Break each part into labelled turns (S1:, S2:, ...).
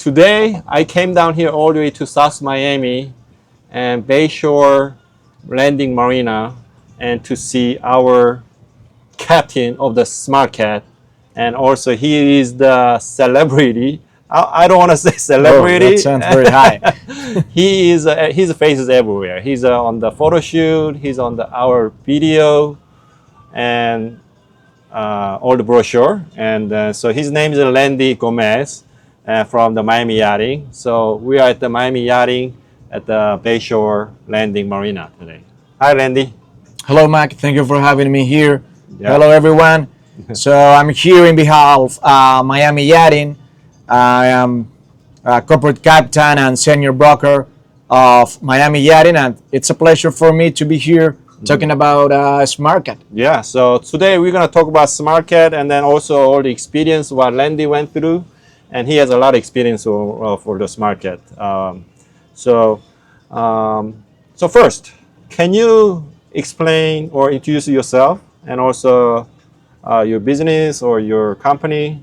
S1: today I came down here all the way to South Miami and Bayshore Landing Marina and to see our captain of the Smart Cat, and also he is the celebrity. I don't want to say celebrity.
S2: Oh, that sounds very high.
S1: His face is everywhere. He's on the photo shoot. He's on our video and all the brochure. And so his name is Landy Gomez from the Miami Yachting. So we are at the Miami Yachting at the Bayshore Landing Marina today. Hi, Landy.
S2: Hello, Mac. Thank you for having me here.
S1: Yeah.
S2: Hello, everyone. So I'm here in behalf of Miami Yachting. I am corporate captain and senior broker of Miami Yachting, and it's a pleasure for me to be here talking about Smart Cat.
S1: Yeah, so today we're going to talk about Smart Cat and then also all the experience what Landy went through. And he has a lot of experience for the Smart Cat. So first, can you explain or introduce yourself and also your business or your company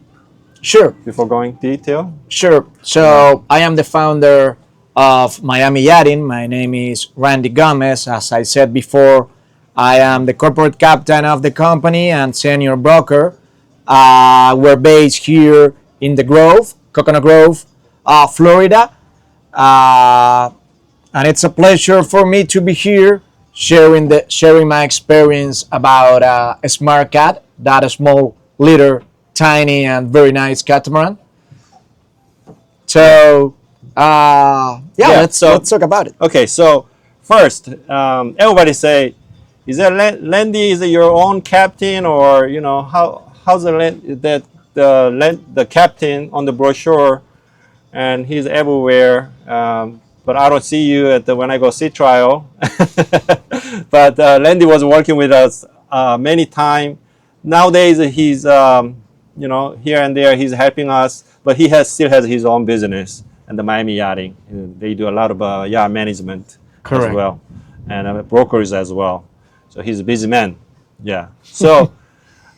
S2: Sure.
S1: before going detail?
S2: Sure. So I am the founder of Miami Yachting. My name is Randy Gomez. As I said before, I am the corporate captain of the company and senior broker. We're based here in the Grove, Coconut Grove, Florida. And it's a pleasure for me to be here sharing my experience about a Smart Cat, that small, little, tiny, and very nice catamaran. So, let's talk about it.
S1: Okay, so first, everybody say, is that Landy is it your own captain, or how's the captain on the brochure, and he's everywhere. But I don't see you when I go sea trial. But Landy was working with us many times. Nowadays he's here and there he's helping us, but he still has his own business and the Miami Yachting. They do a lot of yacht management.
S2: Correct.
S1: As well, and brokers as well. So he's a busy man. Yeah. So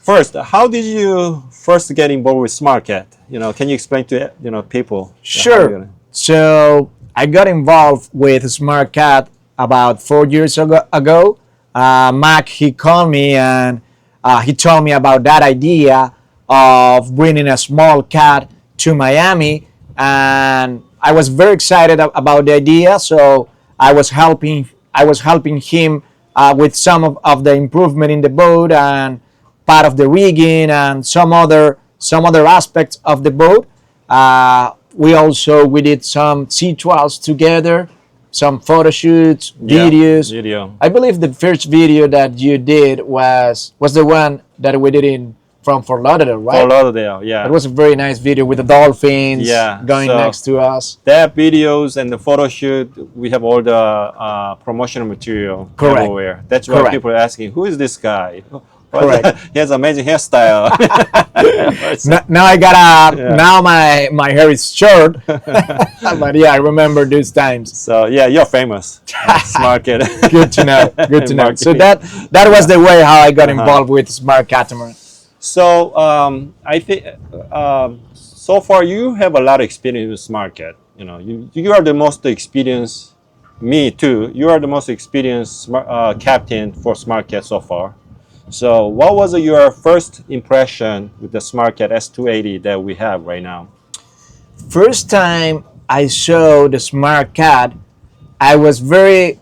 S1: first, how did you first get involved with Smart Cat? Can you explain to people?
S2: Sure. So I got involved with Smart Cat about 4 years ago. Mac, he called me and he told me about that idea of bringing a small cat to Miami, and I was very excited about the idea. So I was helping him with some of the improvement in the boat and part of the rigging and some other aspects of the boat. We did some sea trials together, some photo shoots, videos.
S1: Video.
S2: I believe the first video that you did was the one that we did from Fort Lauderdale, right?
S1: Fort Lauderdale, yeah.
S2: It was a very nice video with the dolphins going next to us.
S1: That videos and the photo shoot, we have all the promotional material everywhere. That's why people are asking, who is this guy?
S2: Correct.
S1: He has amazing hairstyle.
S2: Now my hair is short. But yeah, I remember those times.
S1: So yeah, you're famous. Smart Cat.
S2: Good to know. Good to know. So that was the way how I got involved with Smart Catamaran.
S1: So I think so far you have a lot of experience with Smart Cat. You are the most experienced. Me too. You are the most experienced captain for Smart Cat so far. So what was your first impression with the Smart Cat S280 that we have right now?
S2: First time I saw the Smart Cat, I was very,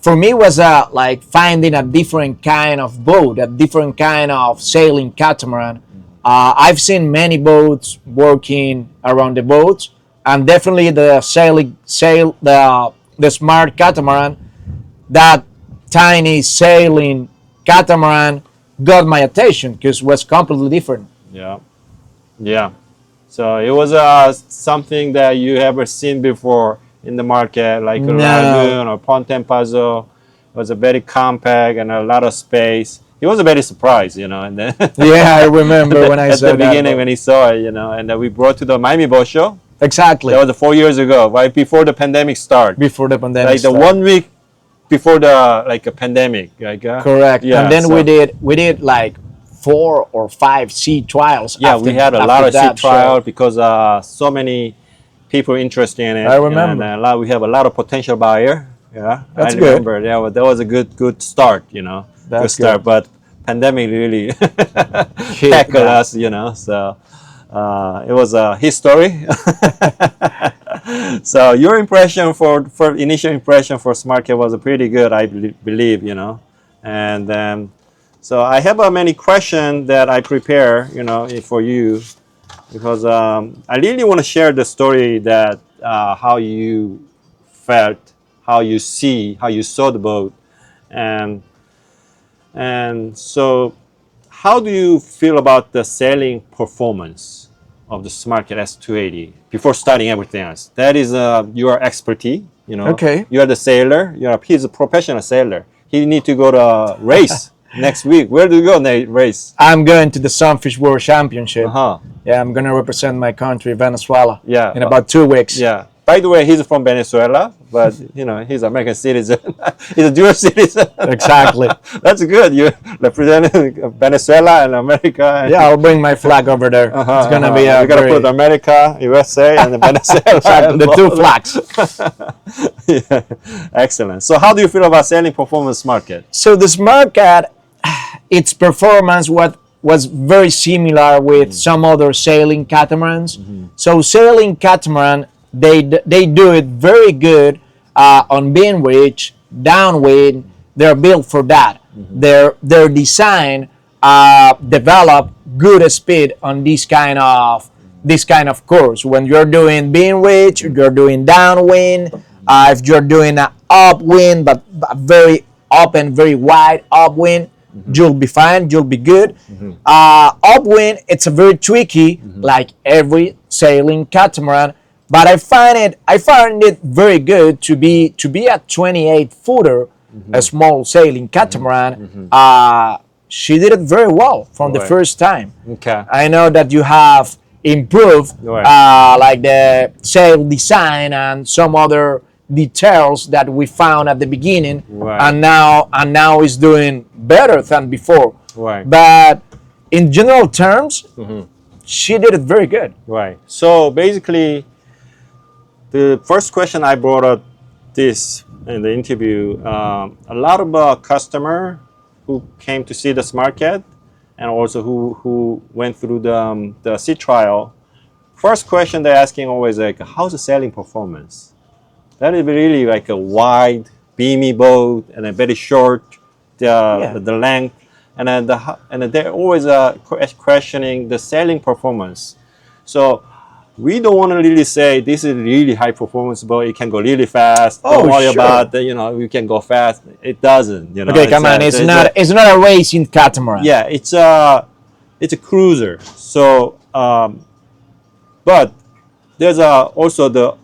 S2: for me was like finding a different kind of boat, a different kind of sailing catamaran. I've seen many boats working around the boats, and definitely the Smart Catamaran, that tiny sailing catamaran got my attention because it was completely different.
S1: Yeah. So it was something that you ever seen before in the market, like a Lagoon or Ponte Pazzo. It was a very compact and a lot of space. He was a very surprised, and then
S2: I remember when I saw
S1: at the beginning when he saw it, and then we brought to the Miami Boat Show.
S2: Exactly.
S1: That was 4 years ago, right before the pandemic started.
S2: Before the pandemic
S1: like the 1 week before the a pandemic,
S2: correct. Yeah, and then we did like 4 or 5 sea trials.
S1: Yeah, we had a lot of sea trials because so many people interested in it.
S2: I remember.
S1: And we have a lot of potential buyer. Yeah,
S2: That's
S1: I
S2: good.
S1: remember. That was a good start.
S2: That's
S1: start.
S2: good.
S1: But pandemic really
S2: Hit,
S1: tackled
S2: yeah.
S1: us. So it was a history. So your impression for initial impression for Smart Cat was pretty good, I believe. And then so I have many questions that I prepare, for you, because I really want to share the story that how you felt, how you saw the boat, and so how do you feel about the sailing performance of the Smart Cat S280 before starting everything else? That is your expertise.
S2: Okay.
S1: You are the sailor. He's a professional sailor. He need to go to a race next week. Where do you go race?
S2: I'm going to the Sunfish World Championship.
S1: Uh-huh.
S2: Yeah, I'm gonna represent my country, Venezuela.
S1: Yeah.
S2: In about 2 weeks.
S1: Yeah. By the way, he's from Venezuela, but he's American citizen. He's a dual citizen.
S2: Exactly.
S1: That's good. You representing Venezuela and America.
S2: Yeah, I'll bring my flag over there. It's gonna be a
S1: We're gonna
S2: very,
S1: put America, USA, and Venezuela.
S2: exactly, the two flags.
S1: Yeah. Excellent. So, how do you feel about sailing performance market?
S2: So the Smart Cat, its performance was very similar with some other sailing catamarans. So sailing catamaran, they do it very good on being rich, downwind. They're built for that. Their design develop good speed on this kind of course. When you're doing being rich, you're doing downwind. If you're doing an upwind, but a very open, very wide upwind, you'll be fine. You'll be good. Upwind, it's a very tricky, like every sailing catamaran. But I find it very good to be a 28 footer, a small sailing catamaran. She did it very well from the
S1: Right.
S2: first time.
S1: Okay.
S2: I know that you have improved
S1: Right.
S2: like the sail design and some other details that we found at the beginning,
S1: Right.
S2: and now is doing better than before.
S1: Right.
S2: But in general terms, she did it very good.
S1: Right. So basically, the first question I brought up this in the interview, a lot of customer who came to see the Smart Cat, and also who went through the sea trial. First question they're asking always like, how's the sailing performance? That is really like a wide, beamy boat and a very short the length, and then they're always questioning the sailing performance. So we don't want to really say this is really high performance boat. It can go really fast.
S2: Oh,
S1: don't worry
S2: sure.
S1: about we can go fast. It doesn't.
S2: Okay, come on, it's not a racing catamaran.
S1: Yeah, it's a cruiser. So, but there's also the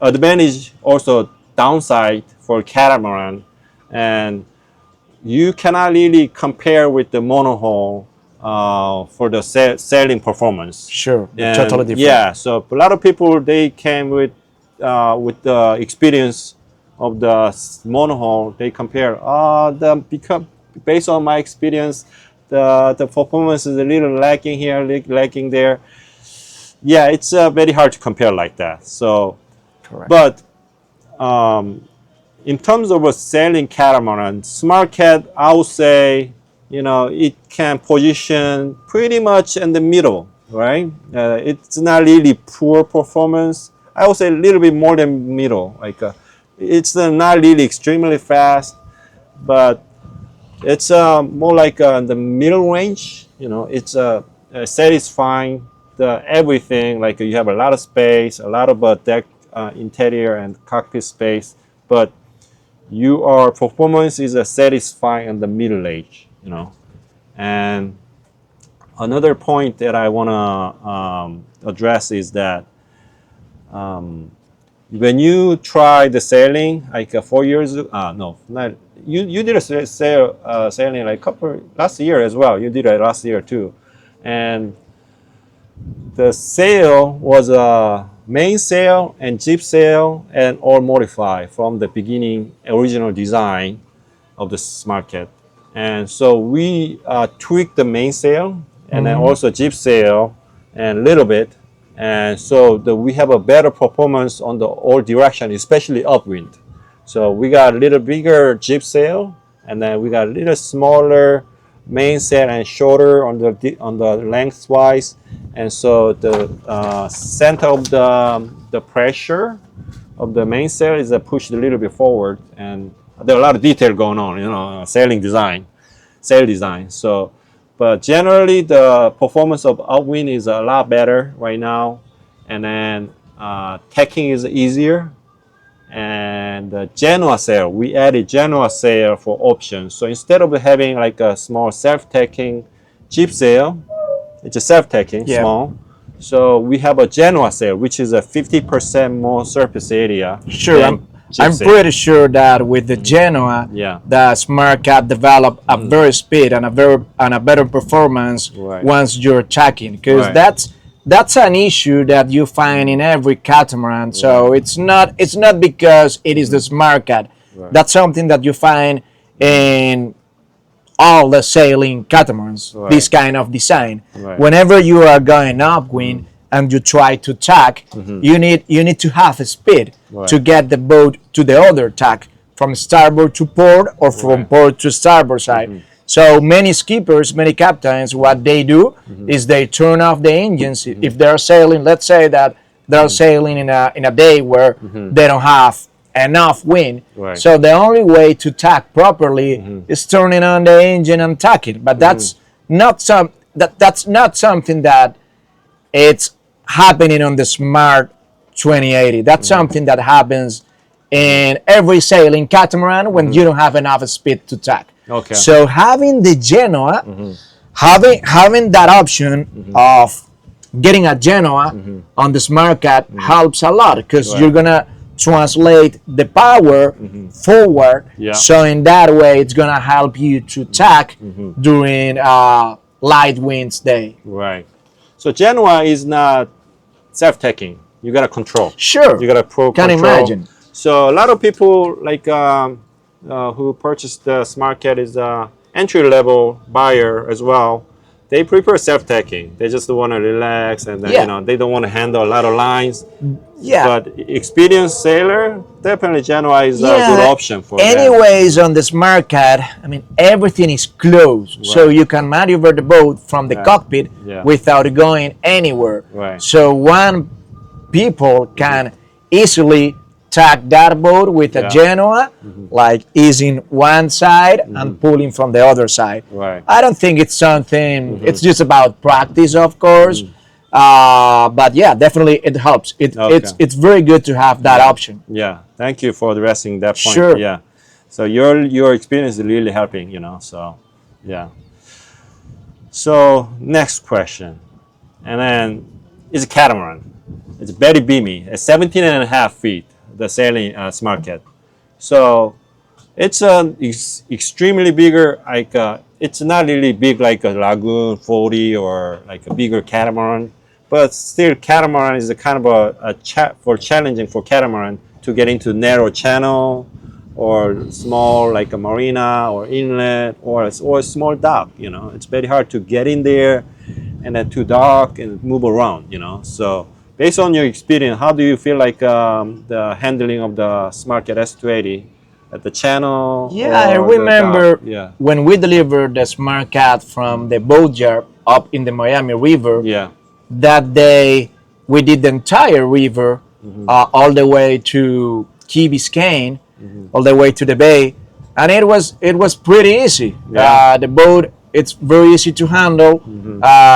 S1: advantage, also downside for catamaran, and you cannot really compare with the monohull for the sailing performance.
S2: Sure,
S1: And
S2: totally different.
S1: yeah, so a lot of people they came with the experience of the monohull. They compare based on my experience, the performance is a little lacking here, lacking there. Yeah, it's very hard to compare like that. So,
S2: Correct.
S1: but in terms of a sailing catamaran, Smart Cat, I would say, it can position pretty much in the middle, right? It's not really poor performance. I would say a little bit more than middle. Like it's not really extremely fast, but it's more like the middle range. It's satisfying the everything. Like you have a lot of space, a lot of deck interior and cockpit space, but your performance is satisfying in the middle age. And another point that I want to address is that when you try the sailing like 4 years no not you did a sailing like last year as well. You did it last year too, and the sail was a main sail and jib sail and all modified from the beginning original design of the Smart Cat. And so we tweaked the mainsail and then also jib sail and a little bit, and so we have a better performance on the all direction, especially upwind. So we got a little bigger jib sail, and then we got a little smaller mainsail and shorter on the lengthwise, and so the center of the pressure of the mainsail is pushed a little bit forward, and there are a lot of detail going on, sail design. So, but generally the performance of upwind is a lot better right now, and then tacking is easier. And the Genoa sail, we added Genoa sail for options. So instead of having like a small self-tacking jib sail, it's a self-tacking, small. So we have a Genoa sail, which is a 50% more surface area.
S2: Sure, I'm pretty sure that with the Genoa, the Smart Cat developed a very speed and a better performance once you're tacking, because that's an issue that you find in every catamaran. So it's not because it is the Smart Cat. That's something that you find in all the sailing catamarans. This kind of design. Whenever you are going upwind and you try to tack, you need to have a speed to get the boat to the other tack, from starboard to port or from port to starboard side. So many skippers, many captains, what they do is they turn off the engines if they're sailing. Let's say that they're sailing in a day where they don't have enough wind. So the only way to tack properly is turning on the engine and tacking. But that's not something that it's happening on the Smart 2080. That's something that happens in every sailing catamaran when you don't have enough speed to tack. So having the Genoa, having that option of getting a Genoa on the Smart Cat helps a lot, because you're gonna translate the power forward. So in that way, it's gonna help you to tack during light winds day.
S1: So Genoa is not self-tacking. You gotta control.
S2: Sure.
S1: You gotta control.
S2: Can imagine.
S1: So a lot of people like who purchased the Smart Cat is entry-level buyer as well. They prefer self-tacking. They just want to relax, and then, they don't want to handle a lot of lines. But experienced sailor, definitely Genoa is a good option for them.
S2: Anyways, on the Smart Cat, I mean, everything is closed, so you can maneuver the boat from the cockpit without going anywhere. So one people can easily tack that boat with a Genoa, like easing one side and pulling from the other side. I don't think it's something, it's just about practice, of course. But yeah, definitely it helps. It's very good to have that option.
S1: Thank you for addressing that point.
S2: Sure.
S1: So your experience is really helping, so So next question. And then it's a catamaran. It's very beamy, at 17.5 feet. The sailing Smart Cat. So it's extremely bigger, like it's not really big like a Lagoon 40 or like a bigger catamaran, but still catamaran is a kind of challenging for catamaran to get into narrow channel or small like a marina or inlet or a small dock. It's very hard to get in there and then to dock and move around. So based on your experience, how do you feel like the handling of the Smart Cat S280 at the channel?
S2: I remember when we delivered the Smart Cat from the boat yard up in the Miami River. That day we did the entire river, all the way to Key Biscayne, all the way to the bay, and it was pretty easy. The boat, it's very easy to handle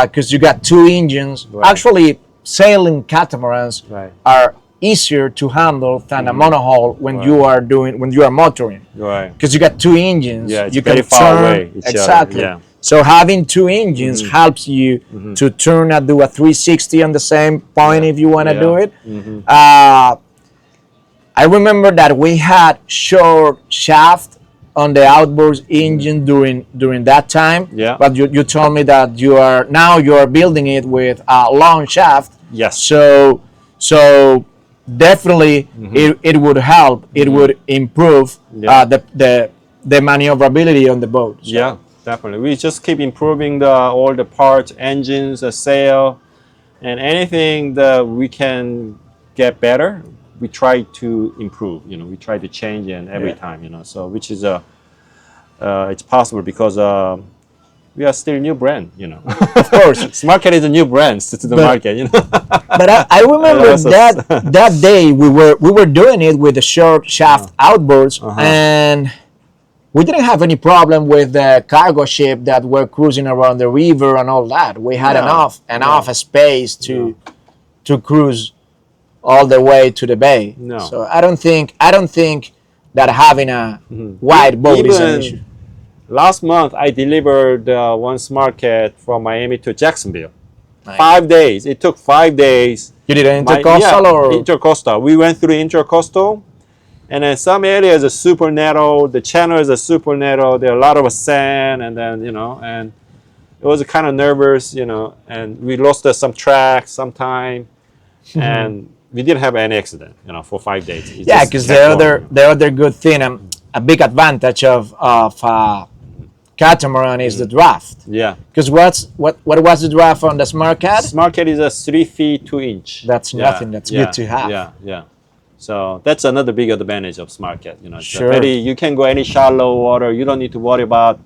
S2: because you got two engines. Actually, sailing catamarans are easier to handle than a monohull when you are motoring, because you got two engines. You can turn exactly. So having two engines helps you to turn and do a 360 on the same point if you want to do it. I remember that we had short shaft on the outboard engine during that time. But you told me that you are building it with a long shaft. So definitely it would help. It would improve the maneuverability on the boat.
S1: Definitely. We just keep improving all the parts, engines, the sail, and anything that we can get better, we try to improve. We try to change and every
S2: Yeah.
S1: time. So which is it's possible because we are still a new brand.
S2: Of course.
S1: Smart Cat is a new brand to the
S2: But
S1: market.
S2: but I remember
S1: Also-
S2: that day we were doing it with the short shaft outboards, and we didn't have any problem with the cargo ship that were cruising around the river and all that. We had
S1: No,
S2: enough
S1: no.
S2: space to cruise all the way to the bay.
S1: No.
S2: So I don't think that having a wide boat is an issue.
S1: Even last month, I delivered one Smart Cat from Miami to Jacksonville.
S2: Nice.
S1: 5 days. It took 5 days.
S2: You did an intercoastal or
S1: Intercoastal. We went through intercoastal, and then some areas are super narrow. The channels are super narrow. There are a lot of sand, and then and it was kind of nervous, and we lost some track sometime, and we didn't have any accident, for 5 days. It
S2: yeah,
S1: just
S2: because
S1: kept going.
S2: the other good thing, a big advantage of catamaran is the draft.
S1: Yeah.
S2: Because what was the draft on the Smart Cat?
S1: Smart Cat is a 3 feet 2 inch.
S2: That's nothing. That's good to have.
S1: Yeah. So that's another big advantage of Smart Cat. It's
S2: Sure.
S1: you can go any shallow water. You don't need to worry about,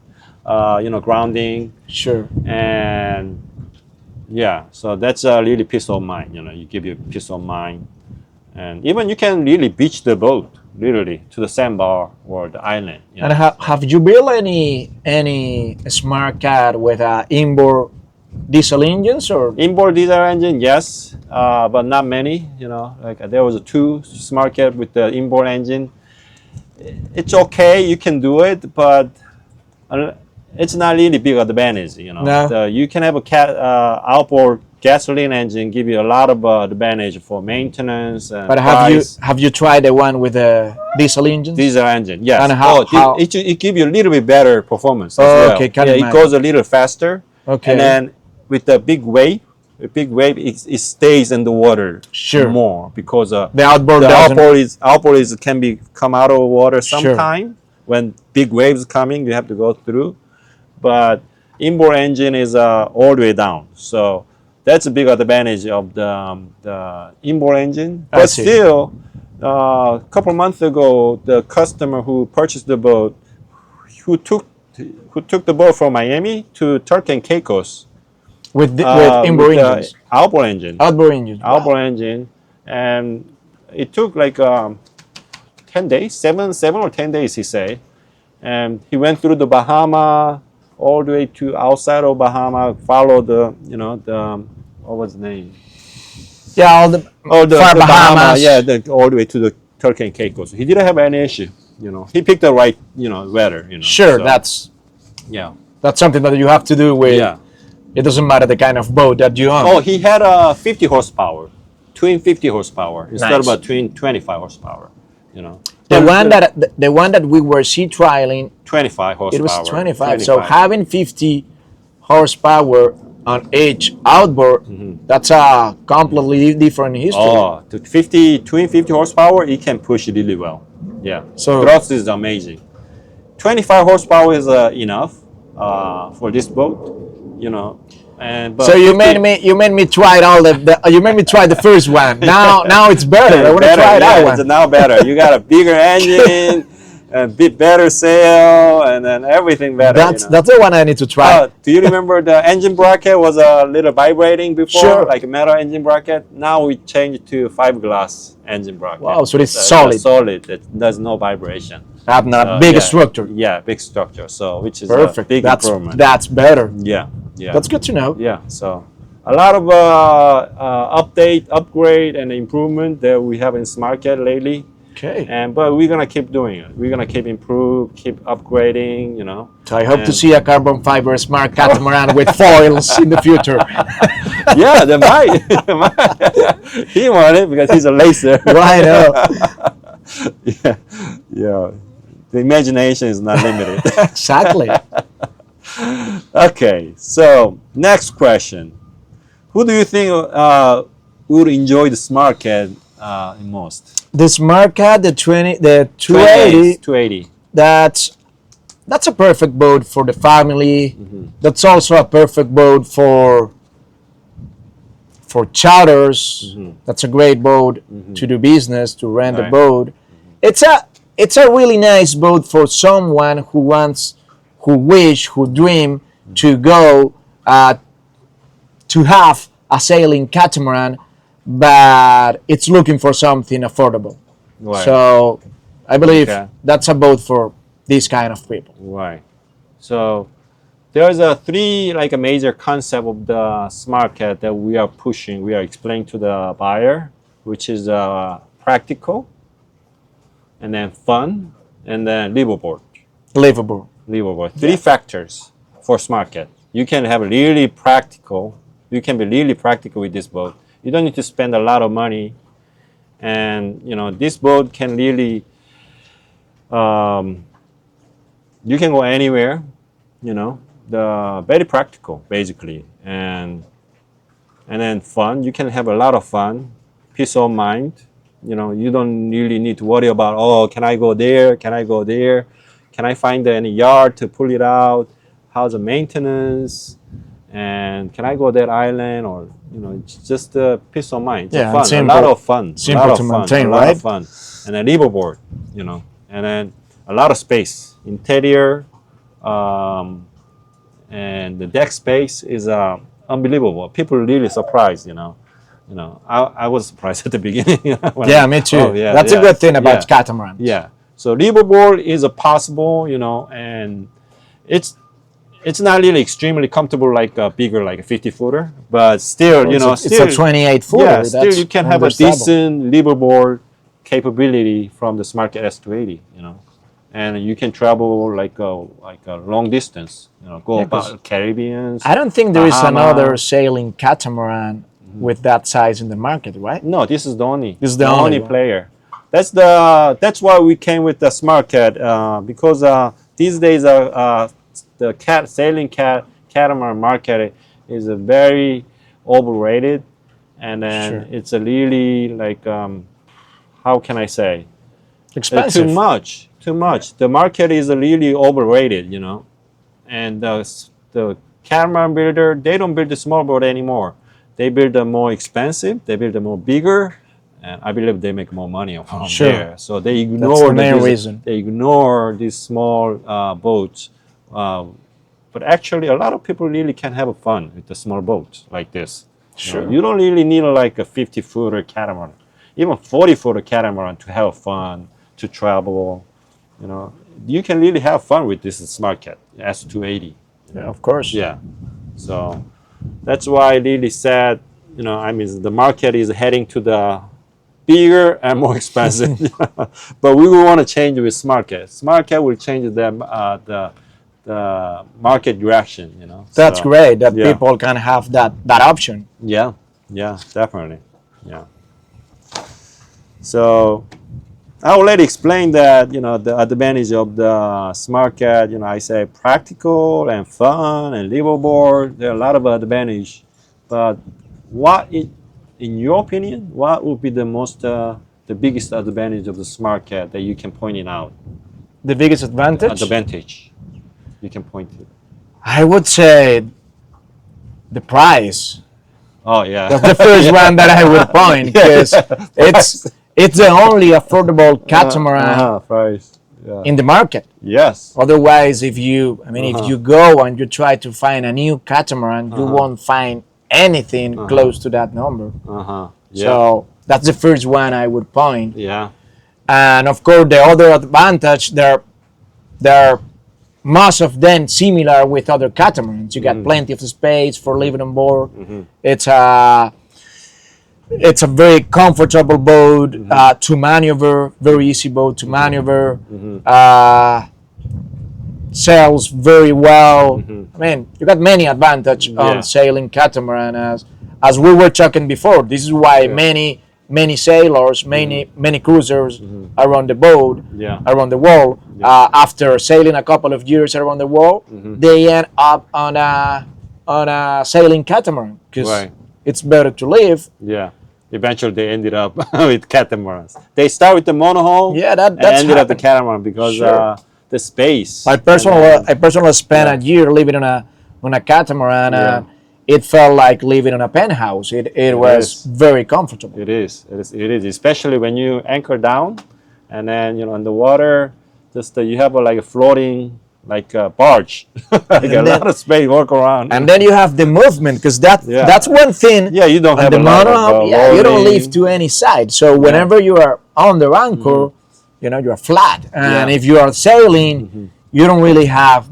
S1: grounding.
S2: Sure.
S1: And yeah, so that's really peace of mind. You give you peace of mind, and even you can really beach the boat literally to the sandbar or the island.
S2: And have you built any Smart Cat with inboard diesel engines or?
S1: Inboard diesel engine, yes, but not many. Like there was two Smart Cat with the inboard engine. It's okay, you can do it, but it's not really big advantage.
S2: No.
S1: You can have a outboard gasoline engine, give you a lot of advantage for maintenance and
S2: But
S1: price.
S2: have you tried the one with the diesel engines?
S1: Diesel engine, yes.
S2: And how-
S1: it give you a little bit better performance as
S2: Oh,
S1: well.
S2: okay, can
S1: Yeah, it
S2: imagine.
S1: goes a little faster.
S2: Okay.
S1: And then with the big wave, it stays in the water
S2: Sure.
S1: more because
S2: The outboard
S1: the
S2: doesn't.
S1: outboard can be come out of water
S2: Sure.
S1: sometime when big waves coming. You have to go through, but inboard engine is all the way down. So that's a big advantage of the inboard engine.
S2: I
S1: But
S2: see.
S1: still, a couple months ago, the customer who purchased the boat, who took the boat from Miami to Turkey and Caicos
S2: With inboard
S1: with the
S2: engines.
S1: outboard engine.
S2: Outboard engines. Wow.
S1: Outboard engine, and it took like 10 days, seven or 10 days, he say. And he went through the Bahama, all the way to outside of Bahama, followed what was the name?
S2: Yeah, all the far
S1: The Bahama,
S2: Bahamas.
S1: yeah, all the way to the Turkey and Caicos. He didn't have any issue, He picked the right, weather,
S2: Sure,
S1: So, yeah.
S2: that's something that you have to do with.
S1: Yeah.
S2: It doesn't matter the kind of boat that you own.
S1: Oh, he had 50 horsepower, twin 50 horsepower instead
S2: Nice.
S1: of a twin 25 horsepower,
S2: The one that we were sea trialing,
S1: 25 horsepower.
S2: it was 25. So having 50 horsepower on each outboard, that's a completely different history.
S1: Oh, to twin 50 horsepower, it can push really well. Yeah.
S2: So-
S1: thrust is amazing. 25 horsepower is enough for this boat, But
S2: So you
S1: 50
S2: made me try you made me try the first one. Now it's better. I want to
S1: better,
S2: try that
S1: yeah,
S2: one.
S1: It's now better. You got a bigger engine, a bit better sail, and then everything better.
S2: That's the one I need to try.
S1: Do you remember the engine bracket was a little vibrating before,
S2: Sure.
S1: like a metal engine bracket? Now we changed to fiberglass engine bracket.
S2: Wow, so it's
S1: a
S2: solid.
S1: Solid. There's no vibration.
S2: Have not big
S1: yeah,
S2: structure.
S1: Yeah, big structure. So which is
S2: Perfect.
S1: a big improvement.
S2: That's better.
S1: Yeah.
S2: That's good to know.
S1: Yeah. So a lot of upgrade, and improvement that we have in Smart Cat lately.
S2: Okay.
S1: But we're gonna keep doing it. We're gonna keep keep upgrading.
S2: So I hope to
S1: And-
S2: see a carbon fiber Smart Catamaran with foils in the future.
S1: Yeah, they might. He wanted it because he's a laser.
S2: Right.
S1: Yeah. The imagination is not limited.
S2: Exactly.
S1: Okay, so next question: who do you think would enjoy the Smart Cat most?
S2: The Smart Cat, the 280.
S1: 280.
S2: That's a perfect boat for the family. That's also a perfect boat for for charters. That's a great boat to do business, to rent a
S1: Right.
S2: boat. It's a really nice boat for someone who wants, who dream to go to have a sailing catamaran, but it's looking for something affordable.
S1: Right.
S2: So I believe
S1: Okay.
S2: that's a boat for this kind of people.
S1: Right. So there's a three like a major concept of the Smart Cat that we are pushing. We are explaining to the buyer, which is practical, and then fun, and then livable.
S2: Livable.
S1: Livable. Three factors for Smart Cat. You can have really practical. You can be really practical with this boat. You don't need to spend a lot of money, and this boat can really. You can go anywhere. The very practical basically, and then fun. You can have a lot of fun, peace of mind. You don't really need to worry about, oh, can I go there? Can I go there? Can I find any yard to pull it out? How's the maintenance? And can I go that island? Or it's just peace of mind. It's
S2: Yeah,
S1: fun.
S2: simple-
S1: a lot of fun.
S2: simple
S1: a lot of
S2: to
S1: fun.
S2: maintain,
S1: a lot
S2: right?
S1: of fun. And a liveaboard. And then a lot of space. Interior. And the deck space is unbelievable. People are really surprised. I was surprised at the beginning.
S2: Yeah, me too.
S1: Oh, yeah,
S2: That's a
S1: yeah,
S2: good thing about
S1: yeah.
S2: catamaran.
S1: Yeah. So liveaboard is a possible, and it's not really extremely comfortable like a bigger, like a 50-footer, but still,
S2: It's
S1: still
S2: a 28 footer.
S1: yeah, still
S2: That's
S1: you can have a
S2: understandable.
S1: decent liveaboard capability from the Smart Cat S280, and you can travel like a long distance, go
S2: Yeah, 'cause
S1: about Caribbean.
S2: I don't think there is
S1: Bahama.
S2: another sailing catamaran with that size in the market, right?
S1: No, this is the only.
S2: This is the only one.
S1: player. That's why we came with the Smart Cat because these days the sailing catamaran market is a very overrated, and then
S2: Sure.
S1: it's a really like how can I say
S2: Expensive.
S1: too much. The market is really overrated, and the catamaran builder, they don't build the small boat anymore. They build the more expensive. They build the more bigger, and I believe they make more money from
S2: Sure.
S1: there. So they ignore
S2: the main reason.
S1: They ignore these small boats. But actually, a lot of people really can have fun with the small boats like this.
S2: Sure.
S1: You don't really need like a 50-footer catamaran, even 40-footer catamaran to have fun, to travel. You can really have fun with this Smart Cat S280.
S2: Yeah, of course.
S1: Yeah. So that's why I really said, the market is heading to the bigger and more expensive. But we will want to change with Smart Cat. Smart Cat will change the market direction.
S2: That's
S1: So,
S2: great that
S1: yeah.
S2: people can have that option.
S1: Yeah, definitely. Yeah. So I already explained that, the advantage of the Smart Cat, I say practical and fun and livable. There are a lot of advantage. But in your opinion, what would be the biggest advantage of the Smart Cat that you can point it out?
S2: The biggest advantage,
S1: Advantage you can point to.
S2: I would say, the price.
S1: Oh, yeah.
S2: That's the first one that I would point, because it's the only affordable catamaran
S1: Price. Yeah.
S2: in the market.
S1: Yes.
S2: Otherwise, if you go and you try to find a new catamaran, you won't find anything close to that number.
S1: Yeah.
S2: So that's the first one I would point.
S1: Yeah.
S2: And of course, the other advantage, they're most of them similar with other catamarans. You got plenty of space for living on board. It's a very comfortable boat to maneuver, very easy boat to maneuver. Sails very well. I mean, you got many advantages on sailing catamaran, as we were talking before. This is why many sailors, many cruisers around the boat, around the world, after sailing a couple of years around the world, they end up on a sailing catamaran because it's better to live.
S1: Yeah. Eventually, they ended up with catamarans. They start with the monohull.
S2: Yeah,
S1: and
S2: that's
S1: ended up the
S2: happened.
S1: catamaran because the space.
S2: I personally spent a year living on a catamaran. it felt like living in a penthouse. It was
S1: is.
S2: very comfortable.
S1: It is. It is. Especially when you anchor down, and then in the water, just you have like a floating like a barge, like a lot of space walk around.
S2: And then you have the movement, because
S1: Yeah.
S2: that's one thing.
S1: Yeah, you don't
S2: On
S1: have
S2: the
S1: a lot of
S2: motorhome, yeah, you don't
S1: rolling.
S2: live to any side. So whenever you are on the anchor, you are flat. And
S1: Yeah.
S2: if you are sailing, you don't really have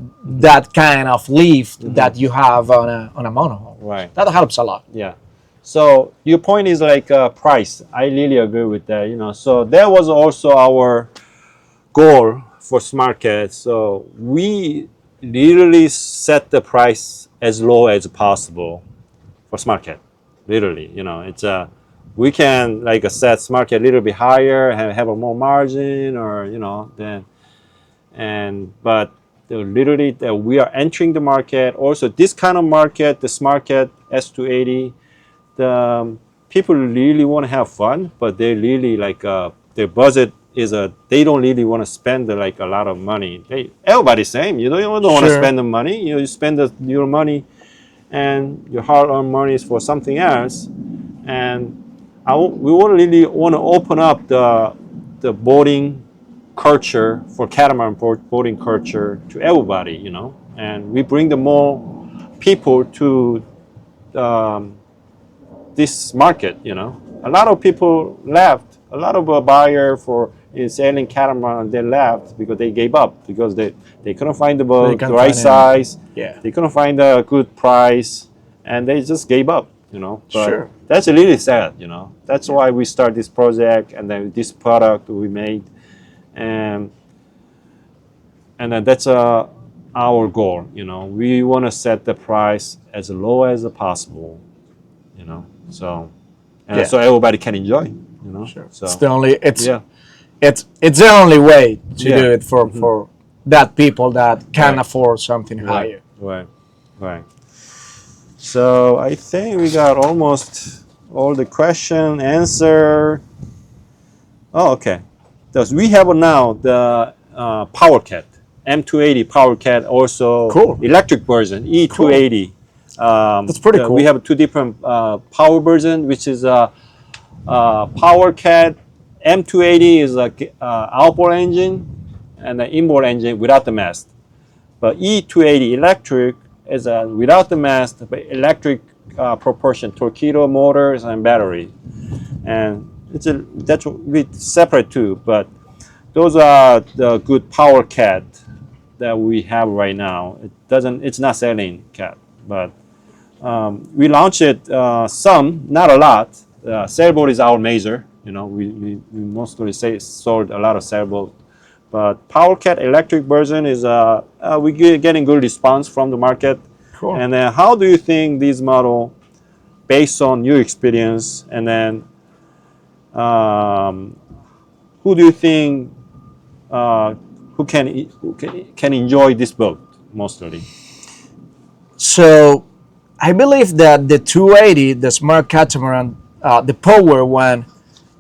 S2: that kind of lift that you have on a motorhome.
S1: Right.
S2: That helps a lot.
S1: Yeah. So your point is like price. I really agree with that. So that was also our goal for Smart Cat. So we literally set the price as low as possible for Smart Cat. Literally, it's we can like set Smart Cat a little bit higher, have a more margin, or then but literally we are entering the market. Also, this kind of market, the Smart Cat S280, the people really want to have fun, but they really like their budget is they don't really want to spend like a lot of money. Everybody's same. You don't want to
S2: Sure.
S1: spend the money. You spend your money, and your hard-earned money is for something else. And we really want to open up the boating culture for catamaran boating culture to everybody, and we bring the more people to this market. A lot of people left. A lot of buyer for sailing catamaran, they left because they gave up, because they couldn't find the boat, the right size.
S2: Yeah.
S1: They couldn't find a good price, and they just gave up. But
S2: Sure.
S1: that's really sad. That's why we start this project, and then this product we made, and then that's our goal. We want to set the price as low as possible. So so everybody can enjoy.
S2: Sure.
S1: So
S2: It's the only
S1: yeah.
S2: it's the only way to
S1: Yeah.
S2: do it for that people that can
S1: Right.
S2: afford something higher.
S1: Right. So I think we got almost all the question answer. Oh, okay. Thus we have now the Power Cat M280 Power Cat, also
S2: Cool.
S1: electric version E280.
S2: That's pretty cool.
S1: We have two different power version, which is Power Cat M280 is a outboard engine and an inboard engine without the mast. But E280 electric is without the mast, but electric propulsion, torpedo motors and battery. And that's we separate too. But those are the good Power Cat that we have right now. It's not selling cat, but we launched it some, not a lot. Sailboat is our major. We mostly sold a lot of sailboat. But Power Cat electric version is we getting good response from the market.
S2: Cool.
S1: And then how do you think this model, based on your experience, and then who do you think who can enjoy this boat mostly?
S2: So I believe that the 280, the Smart Catamaran, the power one,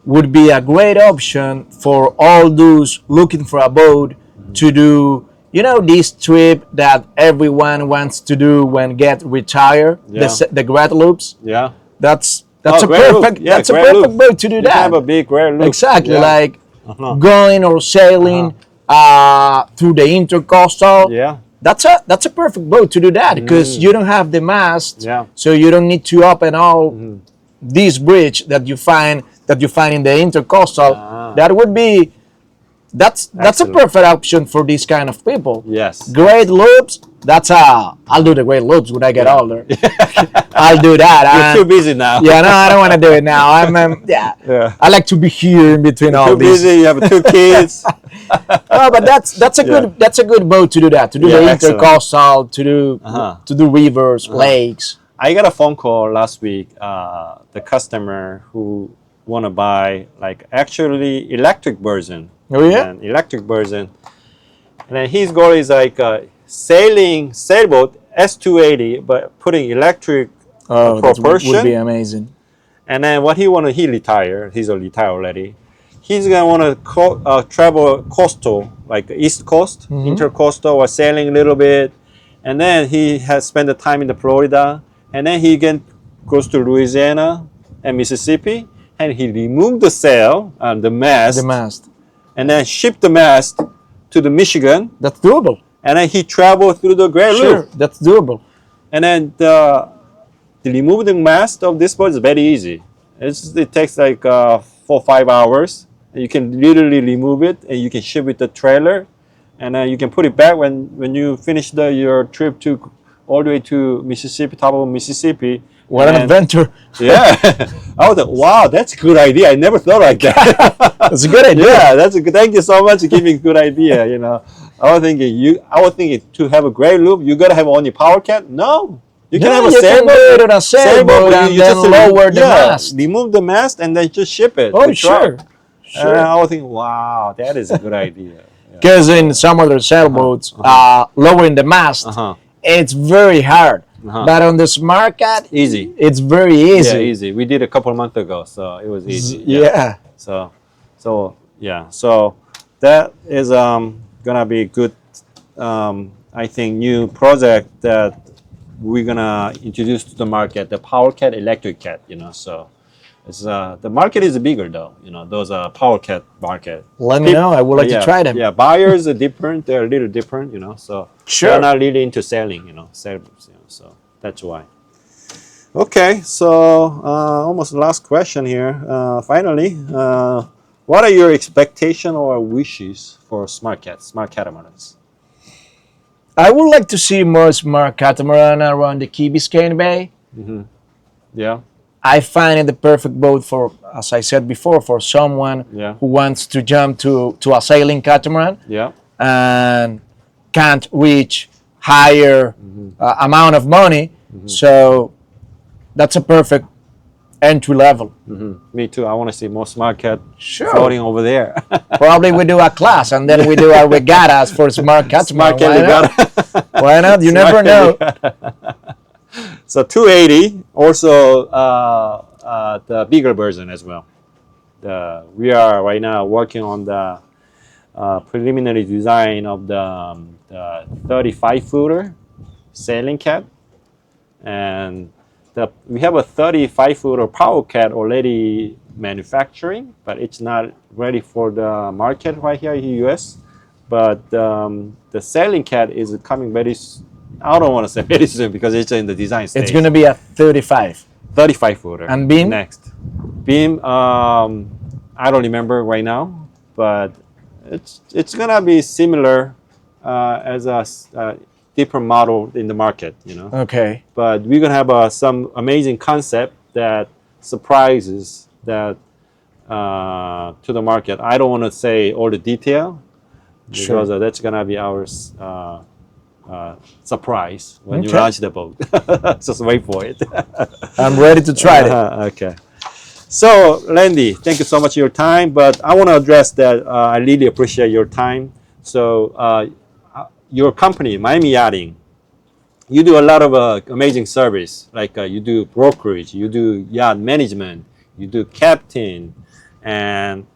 S2: would be a great option for all those looking for a boat to do, this trip that everyone wants to do when get retired,
S1: Yeah.
S2: the Great Loops.
S1: Yeah.
S2: That's
S1: Oh,
S2: a
S1: great
S2: perfect
S1: loop. Yeah,
S2: that's a
S1: great
S2: perfect
S1: loop.
S2: boat to do
S1: You
S2: that.
S1: have a big great loop.
S2: Exactly,
S1: Yeah.
S2: like
S1: Uh-huh.
S2: going or sailing through the intercoastal.
S1: Yeah.
S2: That's a perfect boat to do that, because you don't have the mast,
S1: Yeah.
S2: so you don't need to open all this bridge that you find in the intercoastal. That would be that's a
S1: Excellent.
S2: perfect option for these kind of people.
S1: Yes.
S2: Great loops. I'll do the great loops when I get older. I'll do that.
S1: You're too busy now.
S2: Yeah, no, I don't want to do it now.
S1: Yeah.
S2: I like to be here in between all
S1: Too
S2: these.
S1: busy. You have two kids.
S2: No, but that's a good boat to do that. To do
S1: Yeah,
S2: the
S1: excellent.
S2: intercoastal, to do rivers, lakes.
S1: I got a phone call last week. The customer who want to buy like actually electric version.
S2: Oh yeah.
S1: And electric version. And then his goal is like sailboat S280, but putting electric
S2: Oh, that
S1: propulsion.
S2: would be amazing.
S1: And then what he retired. He's retired already. He's gonna want to travel coastal, like East Coast, intercoastal, or sailing a little bit. And then he has spent the time in the Florida. and then he goes to Louisiana and Mississippi, and he removed the sail and the
S2: The
S1: mast,
S2: mast.
S1: and then shipped the mast to the Michigan,
S2: That's doable.
S1: and then he traveled through the Great
S2: Sure,
S1: Loop.
S2: that's doable.
S1: And then the removing mast of this boat is very easy. It takes like 4 or 5 hours. And you can literally remove it, and you can ship it the trailer, and then you can put it back when you finish your trip to all the way to Mississippi, top of Mississippi.
S2: What an
S1: And
S2: adventure.
S1: yeah, I was like, wow, that's a good idea. I never thought like that.
S2: That's a good idea.
S1: Yeah, that's a good. Thank you so much for giving a good idea. I was thinking to have a great loop, you gotta have only power cat. No, you can
S2: Yeah,
S1: have a
S2: you can
S1: sailboat.
S2: do it on a sailboat and then lower the mast.
S1: Remove the mast and then just ship it.
S2: Oh,
S1: to truck.
S2: sure. Sure.
S1: I was thinking, wow, that is a good idea. Yeah.
S2: Because in some other sailboats, lowering the mast,
S1: Uh-huh.
S2: it's very hard.
S1: Uh-huh.
S2: But on the Smart Cat,
S1: Easy.
S2: it's very easy.
S1: Yeah, easy. We did a couple of months ago, so it was easy.
S2: Yeah.
S1: So yeah. So that is gonna be good. I think new project that we're gonna introduce to the market, the Power Cat, Electric Cat. So it's the market is bigger though. Those are Power Cat market.
S2: Let me know. I would like
S1: Yeah,
S2: to try them.
S1: Yeah, buyers are different. They're a little different. So
S2: Sure.
S1: they're not really into selling. Sailboats. So that's why. Okay, so almost the last question here. Finally, what are your expectations or wishes for Smart Catamarans?
S2: I would like to see more Smart Catamaran around the Key Biscayne Bay.
S1: Yeah,
S2: I find it the perfect boat for, as I said before, for someone
S1: Yeah.
S2: who wants to jump to a sailing catamaran
S1: yeah,
S2: and can't reach higher amount of money. So that's a perfect entry level.
S1: me too. I want to see more Smart Cat
S2: Sure.
S1: floating over there.
S2: Probably we do a class and then we do our regattas for Smart Catamaran.
S1: Smart Cat
S2: Why not?
S1: regatta.
S2: Why not? You never
S1: Smart Cat
S2: know.
S1: regatta. So 280, also the bigger version as well. We are right now working on the preliminary design of the 35-footer sailing cat, and we have a 35-footer power cat already manufacturing, but it's not ready for the market right here in the US. But the sailing cat is coming very. I don't want to say very soon because it's in the design stage.
S2: It's going to be a 35.
S1: 35-footer.
S2: And beam?
S1: Next. Beam, I don't remember right now, but it's going to be similar as a different model in the market,
S2: Okay.
S1: But we're going to have some amazing concept that surprises that to the market. I don't want to say all the detail because
S2: Sure.
S1: that's going to be our surprise when you
S2: Okay.
S1: launch the boat. Just wait for it.
S2: I'm ready to try it.
S1: Okay. So, Landy, thank you so much for your time. But I want to address that I really appreciate your time. So, your company, Miami Yachting, you do a lot of amazing service. Like you do brokerage, you do yacht management, you do captain, and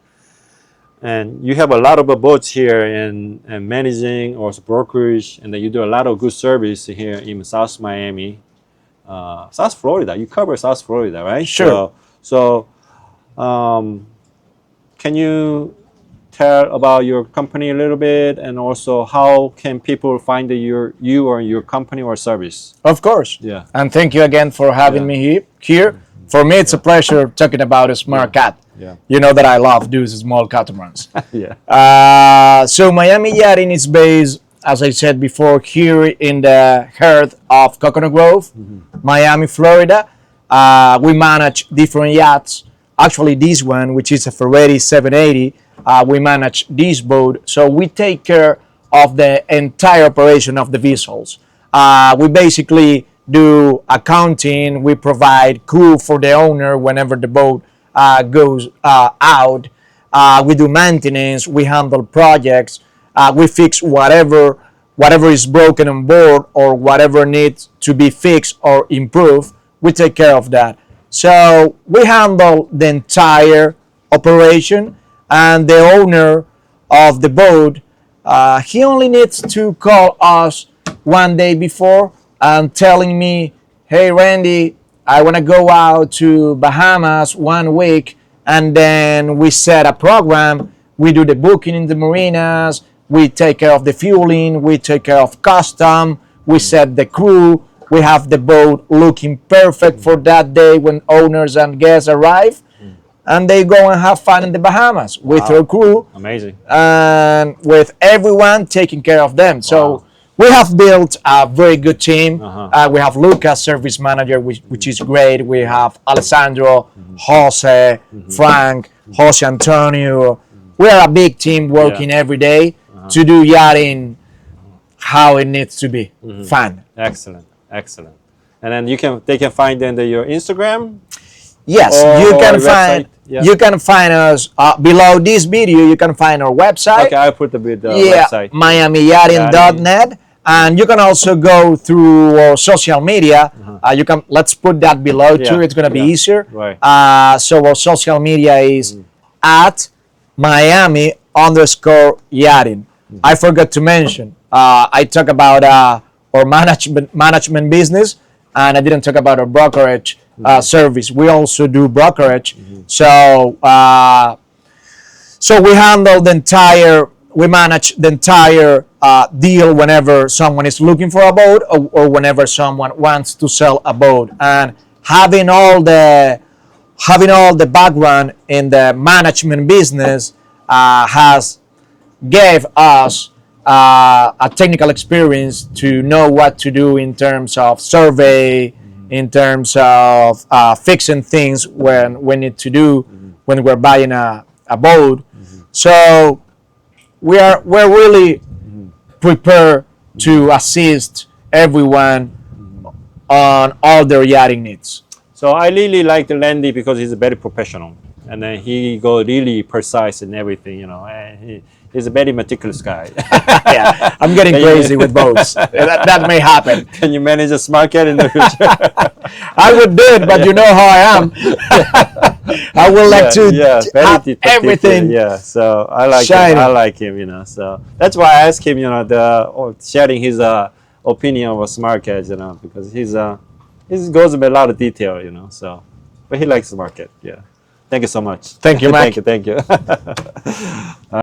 S1: you have a lot of boats here and managing or brokerage, and then you do a lot of good service here in South Miami, South Florida. You cover South Florida, right?
S2: Sure.
S1: So, can you tell about your company a little bit, and also how can people find you or your company or service?
S2: Of course.
S1: Yeah.
S2: And thank you again for having me here. For me, it's a pleasure talking about a Smart Cat.
S1: Yeah.
S2: You know that I love those small catamarans.
S1: Yeah.
S2: So Miami Yachting is based, as I said before, here in the heart of Coconut Grove, Miami, Florida. We manage different yachts. Actually, this one, which is a Ferretti 780, we manage this boat. So we take care of the entire operation of the vessels. We basically do accounting. We provide crew for the owner whenever the boat goes out. We do maintenance. We handle projects. We fix whatever is broken on board or whatever needs to be fixed or improved. We take care of that. So we handle the entire operation, and the owner of the boat, he only needs to call us one day before and telling me, hey Randy, I want to go out to Bahamas 1 week, and then we set a program. We do the booking in the marinas. We take care of the fueling. We take care of custom. We set the crew. We have the boat looking perfect for that day when owners and guests arrive, and they go and have fun in the Bahamas with
S1: Wow.
S2: our crew
S1: Amazing.
S2: and with everyone taking care of them. So
S1: Wow.
S2: we have built a very good team.
S1: Uh-huh.
S2: We have Lucas, service manager, which is great. We have Alessandro, Jose, Frank, Jose Antonio. We are a big team working every day to do yachting how it needs to be. Fun.
S1: Excellent. Excellent. And then they can find under your Instagram.
S2: Yes,
S1: Or
S2: you can
S1: website,
S2: find
S1: yeah.
S2: you can find us below this video. You can find our website.
S1: Okay, I'll put the
S2: Yeah,
S1: website.
S2: MiamiYachting.net, and you can also go through our social media. You can let's put that below too.
S1: Yeah,
S2: It's gonna be
S1: yeah,
S2: easier.
S1: right.
S2: So our social media is at Miami_yachting. I forgot to mention. I talk about our management business, and I didn't talk about our brokerage service. We also do brokerage. So we handle the entire, we manage the entire deal whenever someone is looking for a boat, or whenever someone wants to sell a boat. And having all the background in the management business has gave us a technical experience to know what to do in terms of survey, in terms of fixing things when we need to do when we're buying a boat. So we're really prepared to assist everyone on all their yachting needs.
S1: So I really like the Landy because he's very professional, and then he go really precise in everything, and he's a very meticulous guy.
S2: Yeah, I'm getting crazy with boats. That may happen.
S1: Can you manage a Smart Cat in the future?
S2: I would do it, but you know how I am. I would like to
S1: very
S2: have
S1: particular,
S2: everything.
S1: Yeah, so I like
S2: shining.
S1: him. I like him, So that's why I asked him, sharing his opinion of a Smart Cat, because he goes with a lot of detail, So, but he likes Smart Cat. Yeah. Thank you so much.
S2: Thank you, Mac.
S1: Thank you.